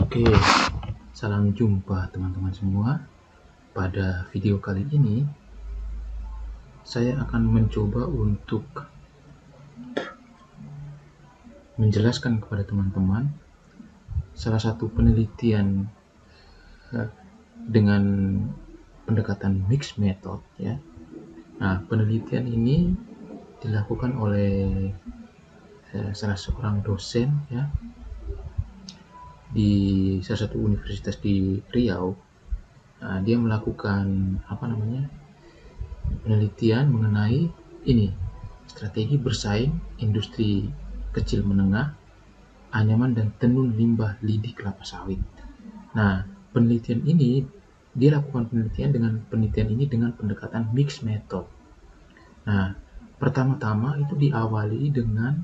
Oke, salam jumpa teman-teman semua. Pada video kali ini, saya akan mencoba untuk menjelaskan kepada teman-teman salah satu penelitian dengan pendekatan mixed method ya. Nah, penelitian ini dilakukan oleh salah seorang dosen ya di salah satu universitas di Riau. Nah, dia melakukan penelitian mengenai strategi bersaing industri kecil menengah, anyaman dan tenun limbah lidi kelapa sawit. Nah, dia lakukan penelitian ini dengan pendekatan mixed method. Nah, pertama-tama itu diawali dengan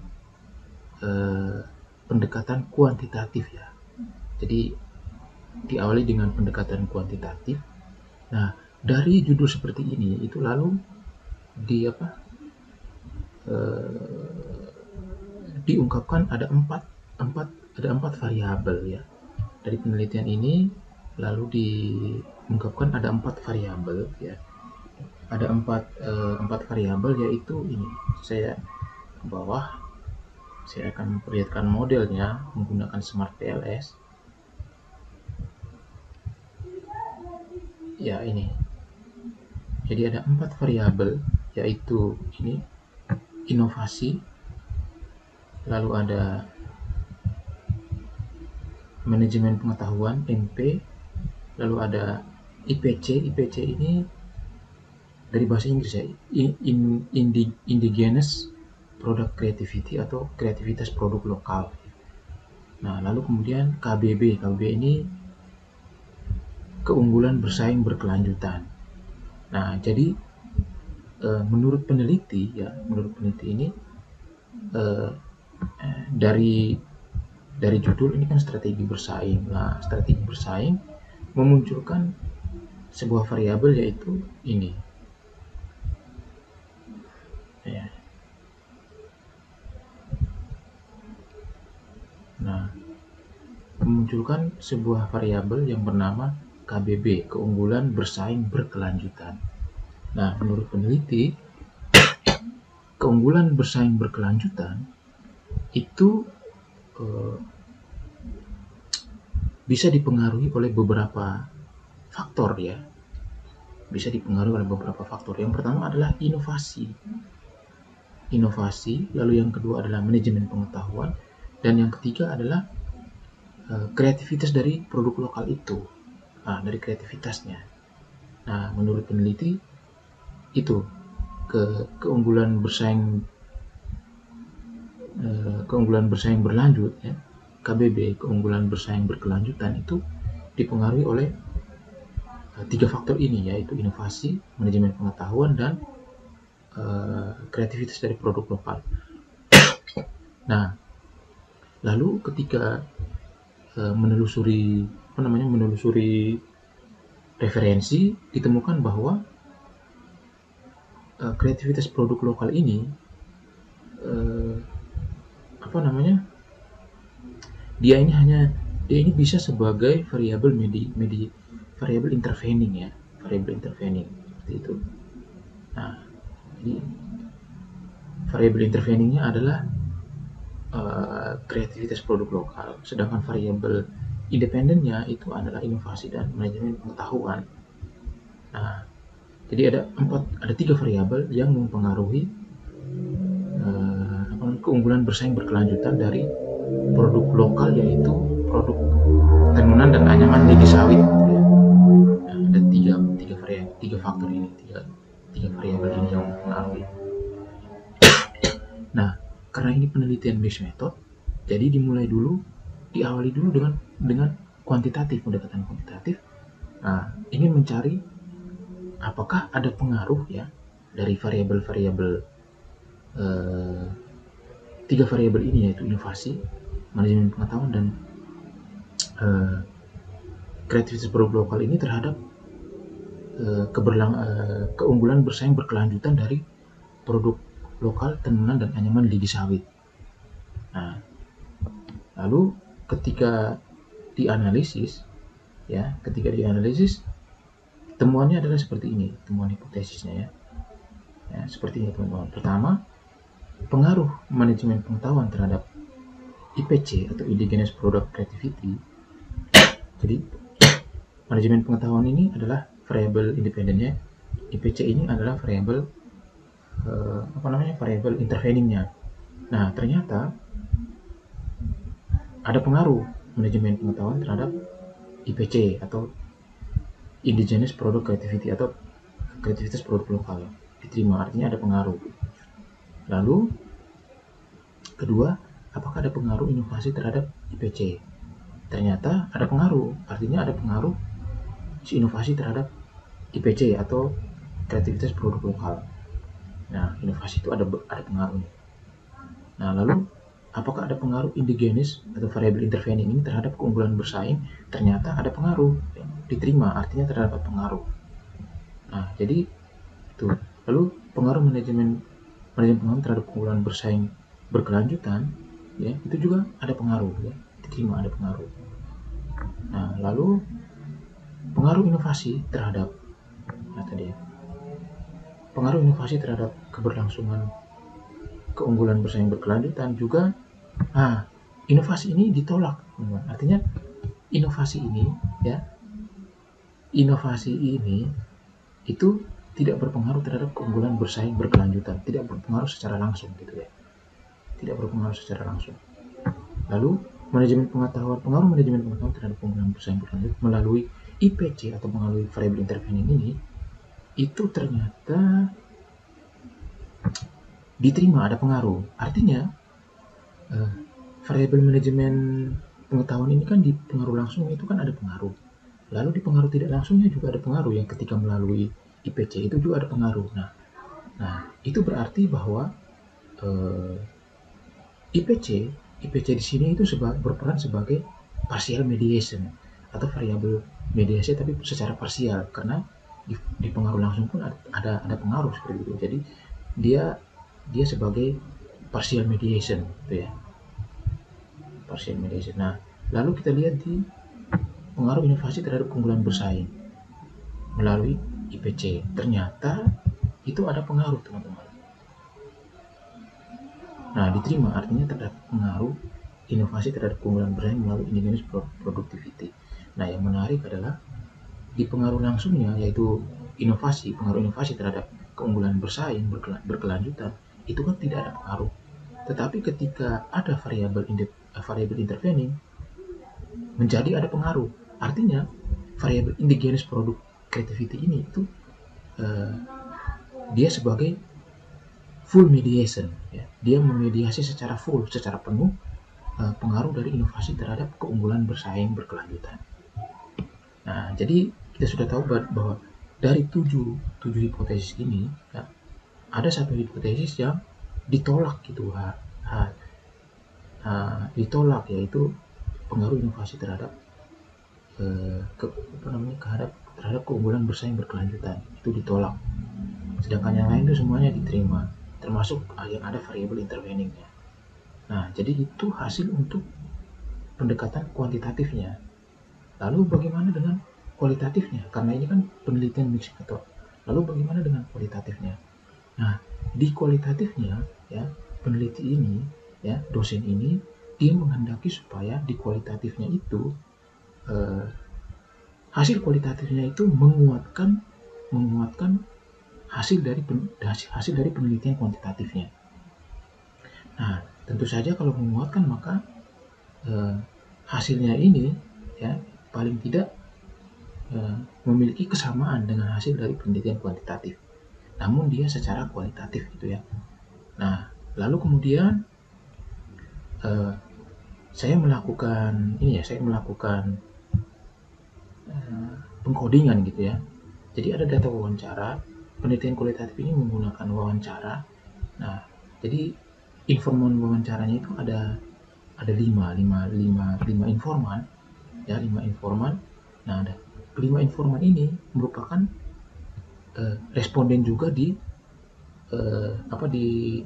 pendekatan kuantitatif ya. Jadi diawali dengan pendekatan kuantitatif. Nah, dari judul seperti ini itu lalu diungkapkan ada empat variabel ya. Dari penelitian ini lalu diungkapkan ada 4 variabel ya. Ada empat variabel, yaitu ini. Saya ke bawah, saya akan memperlihatkan modelnya menggunakan Smart PLS. Ya, ini. Jadi ada 4 variabel, yaitu ini inovasi, lalu ada manajemen pengetahuan (MP), lalu ada IPC. IPC ini dari bahasa Inggris ya, Indigenous Product Creativity atau kreativitas produk lokal. Nah, lalu kemudian KBB. KBB ini keunggulan bersaing berkelanjutan. Nah, jadi menurut peneliti ini dari judul ini kan strategi bersaing. Nah, strategi bersaing memunculkan sebuah variabel, yaitu ini. Ya. Nah, memunculkan sebuah variabel yang bernama KBB, keunggulan bersaing berkelanjutan. Nah, menurut peneliti, keunggulan bersaing berkelanjutan itu bisa dipengaruhi oleh beberapa faktor ya. Yang pertama adalah inovasi, lalu yang kedua adalah manajemen pengetahuan, dan yang ketiga adalah kreativitas dari produk lokal itu. Nah, dari kreativitasnya. Nah, menurut peneliti itu keunggulan bersaing berlanjut ya, KBB, keunggulan bersaing berkelanjutan, itu dipengaruhi oleh 3 faktor ini, yaitu inovasi, manajemen pengetahuan, dan kreativitas dari produk lokal. Nah, lalu ketika menelusuri referensi, ditemukan bahwa kreativitas produk lokal ini dia ini bisa sebagai variabel variabel intervening ya, seperti itu. Nah, jadi variabel interveningnya adalah kreativitas produk lokal, sedangkan variabel independennya itu adalah inovasi dan manajemen pengetahuan. Nah, jadi ada 3 variabel yang mempengaruhi keunggulan bersaing berkelanjutan dari produk lokal, yaitu produk tenunan dan anyaman lidi sawit. Nah, ada tiga faktor ini, tiga variabel ini yang mempengaruhi. Nah, karena ini penelitian mixed method, jadi diawali dulu dengan pendekatan kuantitatif. Nah, ingin mencari apakah ada pengaruh ya dari variabel-variabel 3 variabel ini, yaitu inovasi, manajemen pengetahuan, dan kreativitas produk lokal ini terhadap keunggulan bersaing berkelanjutan dari produk lokal tenunan dan anyaman lidi sawit. Nah, lalu ketika dianalisis, ya, ketika dianalisis temuannya adalah seperti ini, temuan hipotesisnya ya. Ya, seperti ini teman-teman. Pertama, pengaruh manajemen pengetahuan terhadap IPC atau Indigenous Product Creativity. Jadi manajemen pengetahuan ini adalah variabel independennya. IPC ini adalah variabel variabel interveningnya. Nah, ternyata ada pengaruh manajemen pengetahuan terhadap IPC atau Indigenous Product Creativity atau kreativitas produk lokal. Diterima, artinya ada pengaruh. Lalu kedua, apakah ada pengaruh inovasi terhadap IPC? Ternyata ada pengaruh, artinya ada pengaruh inovasi terhadap IPC atau kreativitas produk lokal. Nah, inovasi itu ada pengaruhnya. Nah, lalu apakah ada pengaruh indigenous atau variabel intervening ini terhadap keunggulan bersaing? Ternyata ada pengaruh, diterima, artinya terdapat pengaruh. Nah, jadi itu. Lalu pengaruh manajemen pengetahuan terhadap keunggulan bersaing berkelanjutan, ya, itu juga ada pengaruh, ya, diterima, ada pengaruh. Nah, lalu pengaruh inovasi terhadap pengaruh inovasi terhadap keberlangsungan keunggulan bersaing berkelanjutan juga. Nah, inovasi ini ditolak, teman-teman. Artinya inovasi ini, ya, inovasi ini itu tidak berpengaruh terhadap keunggulan bersaing berkelanjutan, tidak berpengaruh secara langsung, gitu ya, tidak berpengaruh secara langsung. Lalu pengaruh manajemen pengetahuan terhadap keunggulan bersaing berkelanjutan melalui IPC atau melalui variabel intervening ini itu ternyata diterima, ada pengaruh. Artinya variabel manajemen pengetahuan ini kan di pengaruh langsung itu kan ada pengaruh. Lalu di pengaruh tidak langsungnya juga ada pengaruh yang ketika melalui IPC itu juga ada pengaruh. Nah itu berarti bahwa IPC di sini itu berperan sebagai partial mediation atau variabel mediasi tapi secara parsial, karena di pengaruh langsung pun ada pengaruh seperti itu. Jadi dia sebagai partial mediation, gitu ya, partial mediation. Nah, lalu kita lihat di pengaruh inovasi terhadap keunggulan bersaing melalui IPC. Ternyata itu ada pengaruh, teman-teman. Nah, diterima, artinya terdapat pengaruh inovasi terhadap keunggulan bersaing melalui indigenous productivity. Nah, yang menarik adalah di pengaruh langsungnya, yaitu pengaruh inovasi terhadap keunggulan bersaing berkelanjutan, itu kan tidak ada pengaruh. Tetapi ketika ada variabel intervening, menjadi ada pengaruh. Artinya variabel indigenous product creativity ini itu dia sebagai full mediation, ya. Dia memediasi secara penuh pengaruh dari inovasi terhadap keunggulan bersaing berkelanjutan. Nah, jadi kita sudah tahu bahwa dari tujuh hipotesis ini, ya, ada satu hipotesis yang ditolak, gitu, ditolak, yaitu pengaruh inovasi terhadap terhadap keunggulan bersaing berkelanjutan, itu ditolak. Sedangkan yang lain itu semuanya diterima, termasuk yang ada variabel interveningnya. Nah, jadi itu hasil untuk pendekatan kuantitatifnya. Lalu bagaimana dengan kualitatifnya? Karena ini kan penelitian mixed method. Lalu bagaimana dengan kualitatifnya? Nah, di kualitatifnya, ya, peneliti ini, ya, dosen ini, dia menghendaki supaya di kualitatifnya itu hasil kualitatifnya itu menguatkan hasil dari penelitian kuantitatifnya. Nah, tentu saja kalau menguatkan, maka hasilnya ini, ya, paling tidak memiliki kesamaan dengan hasil dari penelitian kuantitatif, namun dia secara kualitatif, gitu ya. Nah, lalu kemudian saya melakukan pengkodingan, gitu ya. Jadi ada data wawancara. Penelitian kualitatif ini menggunakan wawancara. Nah, jadi informan wawancaranya itu ada 5 informan, ya, 5 informan. Nah, ada kelima informan ini merupakan responden juga di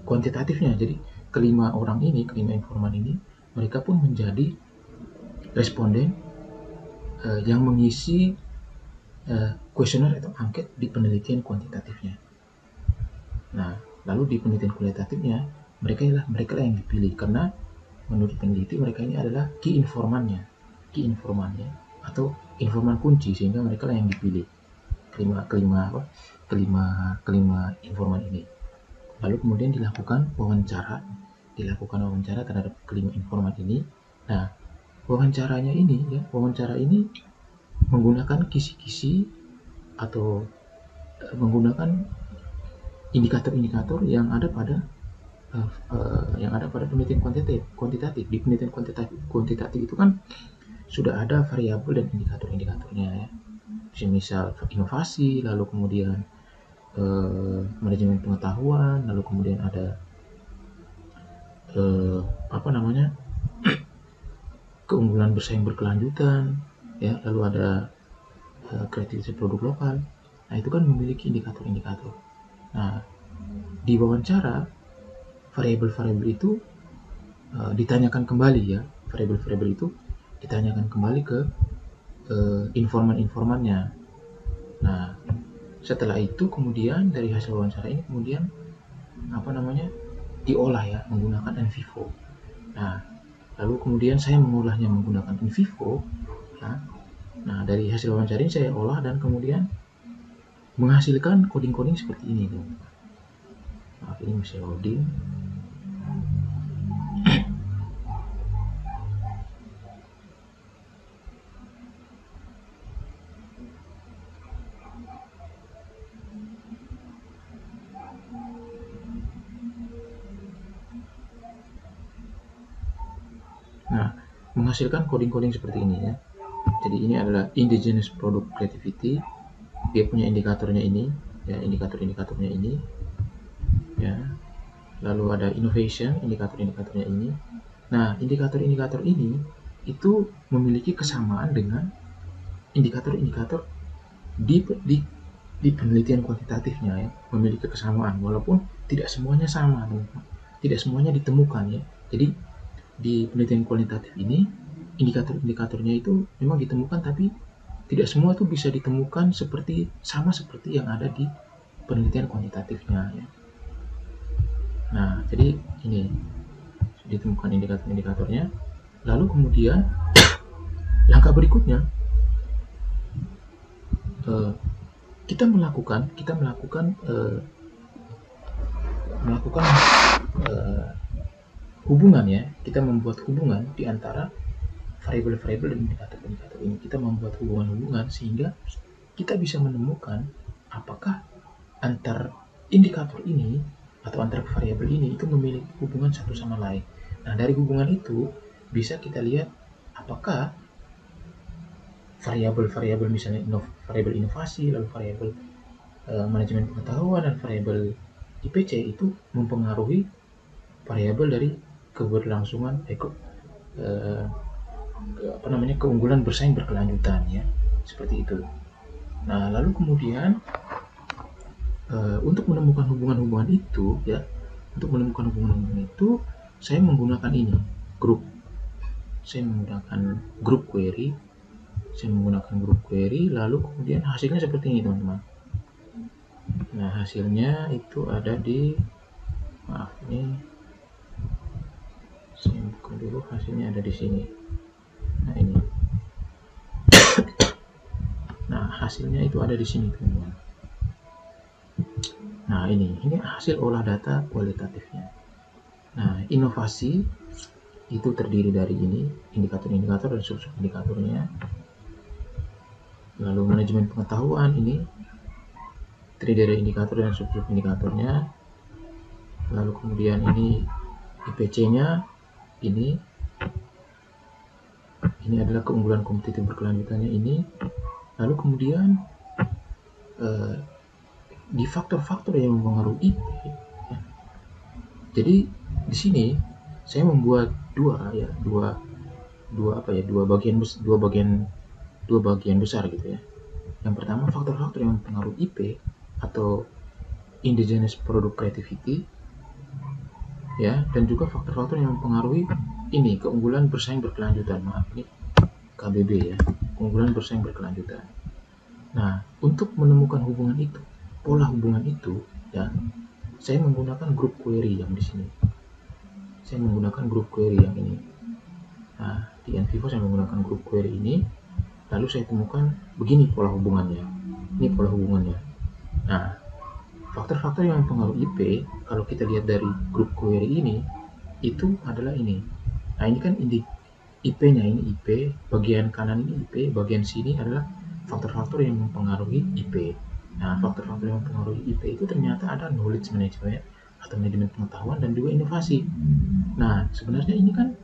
kuantitatifnya. Jadi kelima informan ini, mereka pun menjadi responden yang mengisi kuesioner atau angket di penelitian kuantitatifnya. Nah, lalu di penelitian kualitatifnya mereka lah yang dipilih, karena menurut peneliti mereka ini adalah key informannya atau informan kunci, sehingga mereka lah yang dipilih kelima informan ini. Lalu kemudian dilakukan wawancara terhadap kelima informan ini. Nah, wawancara ini menggunakan kisi-kisi atau menggunakan indikator-indikator yang ada pada penelitian kuantitatif. Di penelitian kuantitatif itu kan sudah ada variabel dan indikator-indikatornya ya. Misal inovasi, lalu kemudian manajemen pengetahuan, lalu kemudian ada keunggulan bersaing berkelanjutan ya, lalu ada kreativitas produk lokal. Nah, itu kan memiliki indikator-indikator. Nah, di wawancara variabel-variabel itu ditanyakan kembali ya, variabel-variabel itu ditanyakan kembali ke informan-informannya. Nah, setelah itu kemudian dari hasil wawancara ini kemudian diolah ya menggunakan in vivo. Nah, lalu kemudian saya mengolahnya menggunakan in vivo. Nah, dari hasil wawancara ini saya olah dan kemudian menghasilkan coding-coding seperti ini. Maaf, ini masih loading. Nah, menghasilkan coding-coding seperti ini ya. Jadi ini adalah indigenous product creativity. Dia punya indikatornya ini ya, indikator-indikatornya ini ya. Lalu ada innovation, indikator-indikatornya ini. Nah, indikator-indikator ini itu memiliki kesamaan dengan indikator-indikator di penelitian kuantitatifnya ya, memiliki kesamaan walaupun tidak semuanya sama, tidak semuanya ditemukan ya. Jadi di penelitian kualitatif ini indikator-indikatornya itu memang ditemukan, tapi tidak semua itu bisa ditemukan sama seperti yang ada di penelitian kuantitatifnya ya. Nah, jadi ini ditemukan indikator-indikatornya. Lalu kemudian langkah berikutnya kita melakukan hubungan ya. Kita membuat hubungan di antara variabel-variabel dan indikator-indikator ini. Kita membuat hubungan-hubungan sehingga kita bisa menemukan apakah antar indikator ini atau antar variabel ini itu memiliki hubungan satu sama lain. Nah, dari hubungan itu bisa kita lihat apakah variabel-variabel misalnya variabel inovasi, lalu variabel manajemen pengetahuan dan variabel IPC itu mempengaruhi variabel dari keberlangsungan keunggulan bersaing berkelanjutan ya, seperti itu. Nah, lalu kemudian untuk menemukan hubungan-hubungan itu ya, saya menggunakan grup. Saya menggunakan grup query, lalu kemudian hasilnya seperti ini teman-teman. Nah, hasilnya itu ada di, ini saya buka dulu, hasilnya ada di sini. Nah, ini. Nah, hasilnya itu ada di sini teman-teman. Nah, ini hasil olah data kualitatifnya. Nah, inovasi itu terdiri dari ini, indikator-indikator dan sub-indikatornya. Lalu manajemen pengetahuan ini terdiri dari indikator dan sub-indikatornya. Lalu kemudian ini IPC-nya, ini adalah keunggulan kompetitif berkelanjutannya ini. Lalu kemudian di faktor-faktor yang mempengaruhi IP ya. Jadi di sini saya membuat dua bagian besar gitu ya. Yang pertama faktor-faktor yang mempengaruhi IP atau indigenous product creativity ya, dan juga faktor-faktor yang mempengaruhi keunggulan bersaing berkelanjutan. Maaf, ini KBB ya. keunggulan bersaing berkelanjutan. Nah, untuk menemukan hubungan itu, pola hubungan itu, ya, saya menggunakan group query yang di sini. Saya menggunakan group query yang ini. Nah, di NVivo saya menggunakan group query ini, lalu saya temukan begini pola hubungannya. Ini pola hubungannya. Nah, faktor-faktor yang mempengaruhi IP, kalau kita lihat dari group query ini, itu adalah ini. Nah, ini kan IP-nya, ini IP, bagian kanan ini IP, bagian sini adalah faktor-faktor yang mempengaruhi IP. Nah, faktor-faktor yang mempengaruhi IP itu ternyata ada knowledge management atau manajemen pengetahuan dan juga inovasi. Nah, sebenarnya ini kan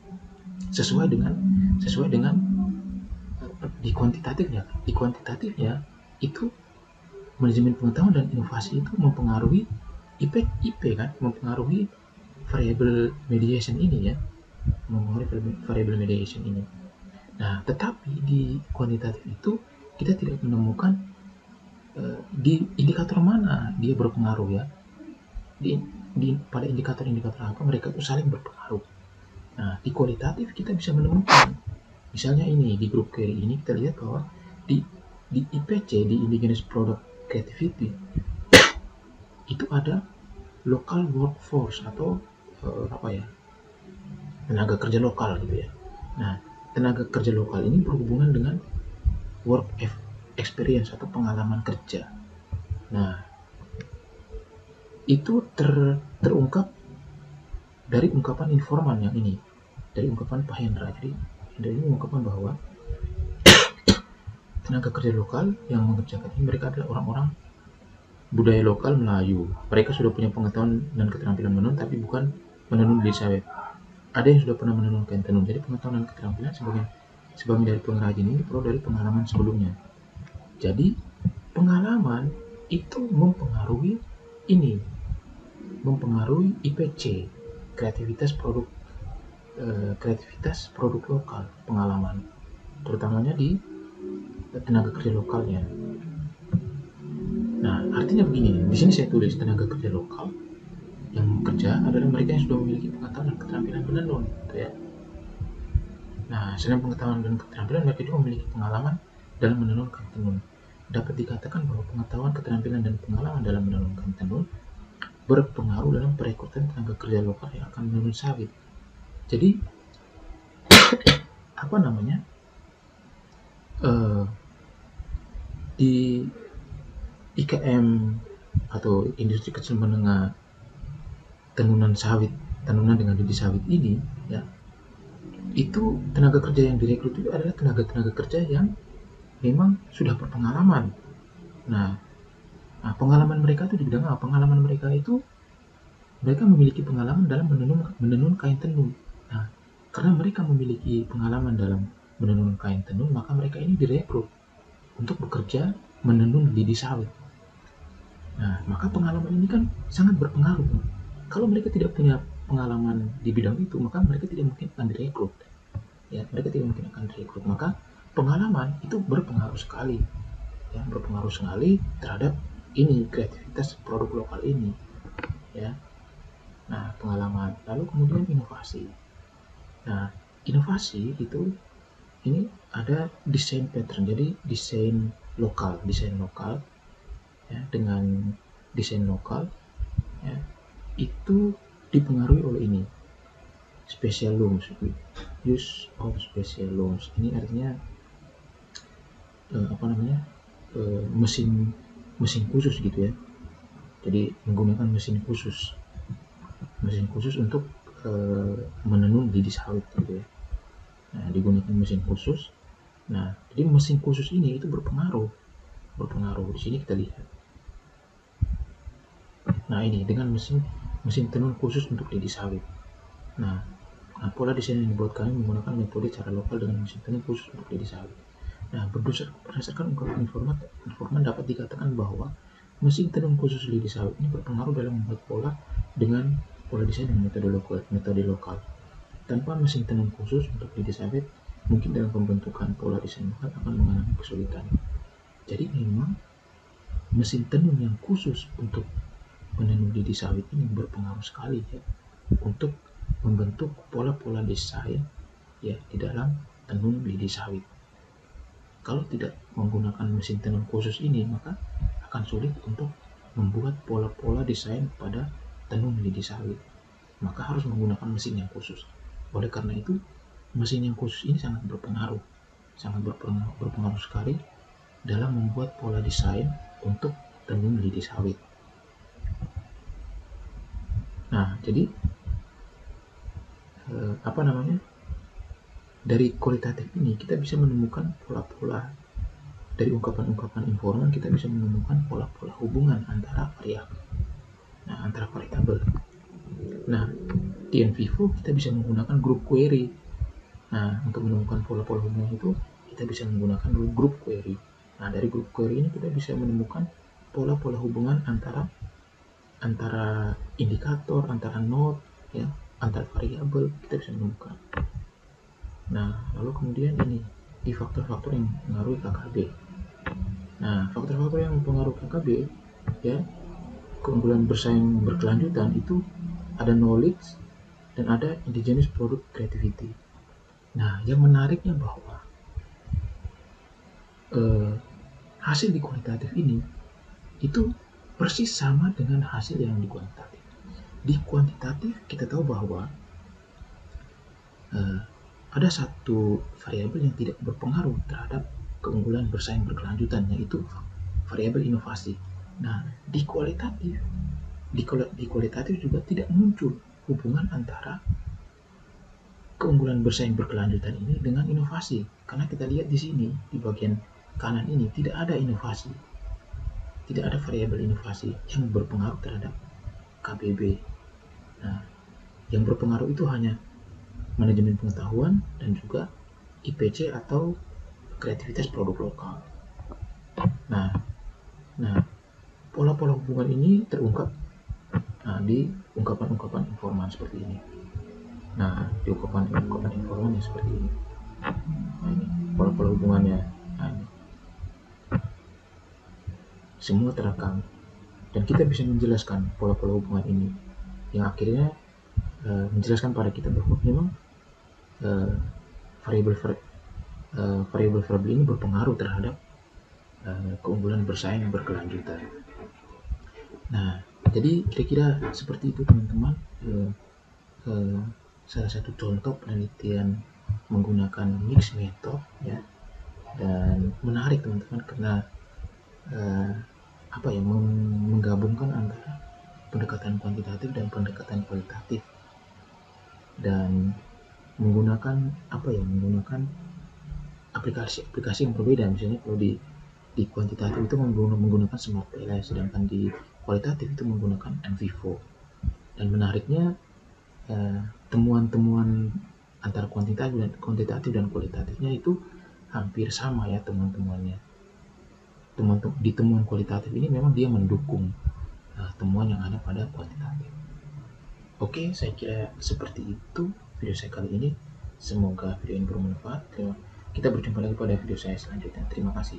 sesuai dengan di kuantitatifnya itu manajemen pengetahuan dan inovasi itu mempengaruhi IP kan, mempengaruhi variable mediation ini ya, mempengaruhi variable mediation ini. Nah, tetapi di kuantitatif itu kita tidak menemukan di indikator mana dia berpengaruh ya. Pada indikator-indikator apa mereka itu saling berpengaruh. Nah, di kualitatif kita bisa menemukan, misalnya ini di group query ini kita lihat bahwa di IPC, di Indigenous Product Creativity, itu ada local workforce atau tenaga kerja lokal gitu ya. Nah, tenaga kerja lokal ini berhubungan dengan work experience atau pengalaman kerja. Nah, itu terungkap dari ungkapan informan yang ini, dari ungkapan Pak Hendra. Jadi Hendra ini mengungkapkan bahwa tenaga kerja lokal yang mengerjakan ini mereka adalah orang-orang budaya lokal Melayu. Mereka sudah punya pengetahuan dan keterampilan menenun, tapi bukan menenun di sawit. Ada yang sudah pernah menenun kain tenun. Jadi pengetahuan dan keterampilan sebagian dari pengrajin ini perlu dari pengalaman sebelumnya. Jadi pengalaman itu mempengaruhi ini, mempengaruhi IPC, kreativitas produk lokal, pengalaman, terutamanya di tenaga kerja lokalnya. Nah, artinya begini, di sini saya tulis tenaga kerja lokal yang bekerja adalah mereka yang sudah memiliki pengetahuan dan keterampilan menenun, gitu ya. Nah, selain pengetahuan dan keterampilan, mereka juga memiliki pengalaman dalam menenun kain tenun. Dapat dikatakan bahwa pengetahuan, keterampilan, dan pengalaman dalam menenun kain tenun berpengaruh dalam perekrutan tenaga kerja lokal yang akan menenun sawit. Jadi, di IKM atau industri kecil menengah tenunan dengan lidi sawit ini ya, itu tenaga kerja yang direkrut itu adalah tenaga kerja yang memang sudah berpengalaman. Nah, pengalaman mereka itu di bidang apa? Pengalaman mereka itu mereka memiliki pengalaman dalam menenun kain tenun. Nah, karena mereka memiliki pengalaman dalam menenun kain tenun, maka mereka ini direkrut untuk bekerja menenun lidi sawit. Nah, maka pengalaman ini kan sangat berpengaruh. Kalau mereka tidak punya pengalaman di bidang itu, maka mereka tidak mungkin akan direkrut. Ya, mereka tidak mungkin akan direkrut. Maka pengalaman itu berpengaruh sekali. Ya, berpengaruh sekali terhadap ini kreativitas produk lokal ini. Ya. Nah, pengalaman. Lalu kemudian inovasi. Nah, inovasi itu ini ada desain pattern. Jadi desain lokal ya, dengan desain lokal ya, itu dipengaruhi oleh ini special looms, use of special looms. Ini artinya mesin khusus gitu ya. Jadi menggunakan mesin khusus untuk menenun lidi sawit gitu ya. Nah, digunakan mesin khusus. Nah, jadi mesin khusus ini itu berpengaruh. Di sini kita lihat. Nah, ini dengan mesin tenun khusus untuk lidi sawit. Nah, pola desain yang dibuat kami menggunakan metode cara lokal dengan mesin tenun khusus untuk lidi sawit. Nah, berdasarkan ungkapan informan dapat dikatakan bahwa mesin tenun khusus lidi sawit ini berpengaruh dalam membuat pola dengan pola desain dengan metode lokal. Tanpa mesin tenun khusus untuk lidi sawit, mungkin dalam pembentukan pola desain lokal akan mengalami kesulitan. Jadi memang mesin tenun yang khusus untuk menenun lidi sawit ini berpengaruh sekali ya untuk membentuk pola-pola desain ya di dalam tenun lidi sawit. Kalau tidak menggunakan mesin tenun khusus ini, maka akan sulit untuk membuat pola-pola desain pada tenun lidi sawit. Maka harus menggunakan mesin yang khusus. Oleh karena itu, mesin yang khusus ini sangat berpengaruh sekali dalam membuat pola desain untuk tenun lidi sawit. Nah, jadi dari kualitatif ini kita bisa menemukan pola-pola, dari ungkapan-ungkapan informal kita bisa menemukan pola-pola hubungan antara variabel. Nah, di NVivo kita bisa menggunakan group query. Nah, untuk menemukan pola-pola hubungan itu kita bisa menggunakan group query. Nah, dari group query ini kita bisa menemukan pola-pola hubungan antara indikator, antara node, ya, antara variabel kita bisa menemukan. Nah, lalu kemudian ini di faktor-faktor yang mengaruhi KKB. Nah, faktor-faktor yang mempengaruhi KKB, ya, keunggulan bersaing berkelanjutan itu ada knowledge dan ada indigenous product creativity. Nah, yang menariknya bahwa hasil di kualitatif ini itu persis sama dengan hasil yang di kuantitatif. Di kuantitatif kita tahu bahwa ada satu variabel yang tidak berpengaruh terhadap keunggulan bersaing berkelanjutan, yaitu variabel inovasi. Nah, di kualitatif juga tidak muncul hubungan antara keunggulan bersaing berkelanjutan ini dengan inovasi, karena kita lihat di sini di bagian kanan ini tidak ada inovasi, tidak ada variabel inovasi yang berpengaruh terhadap KBB. Nah, yang berpengaruh itu hanya manajemen pengetahuan dan juga IPC atau kreativitas produk lokal. Nah, pola-pola hubungan ini terungkap di ungkapan-ungkapan informal seperti ini. Nah, di ungkapan-ungkapan informalnya seperti ini. Nah, ini pola-pola hubungannya. Nah, ini. Semua terekam dan kita bisa menjelaskan pola-pola hubungan ini yang akhirnya menjelaskan pada kita bahwa memang variabel ini berpengaruh terhadap keunggulan bersaing berkelanjutan. Nah, jadi kira-kira seperti itu teman-teman, salah satu contoh penelitian menggunakan mix method, ya, dan menarik teman-teman karena menggabungkan antara pendekatan kuantitatif dan pendekatan kualitatif dan menggunakan aplikasi yang berbeda. Misalnya kalau di kuantitatif itu menggunakan Smart PLA, sedangkan di kualitatif itu menggunakan NVivo. Dan menariknya temuan-temuan antara kuantitatif dan kualitatifnya itu hampir sama, ya, temuan-temuannya. Di temuan kualitatif ini memang dia mendukung temuan yang ada pada kuantitatif. Oke, saya kira seperti itu video saya kali ini. Semoga video ini bermanfaat. Kita berjumpa lagi pada video saya selanjutnya. Terima kasih.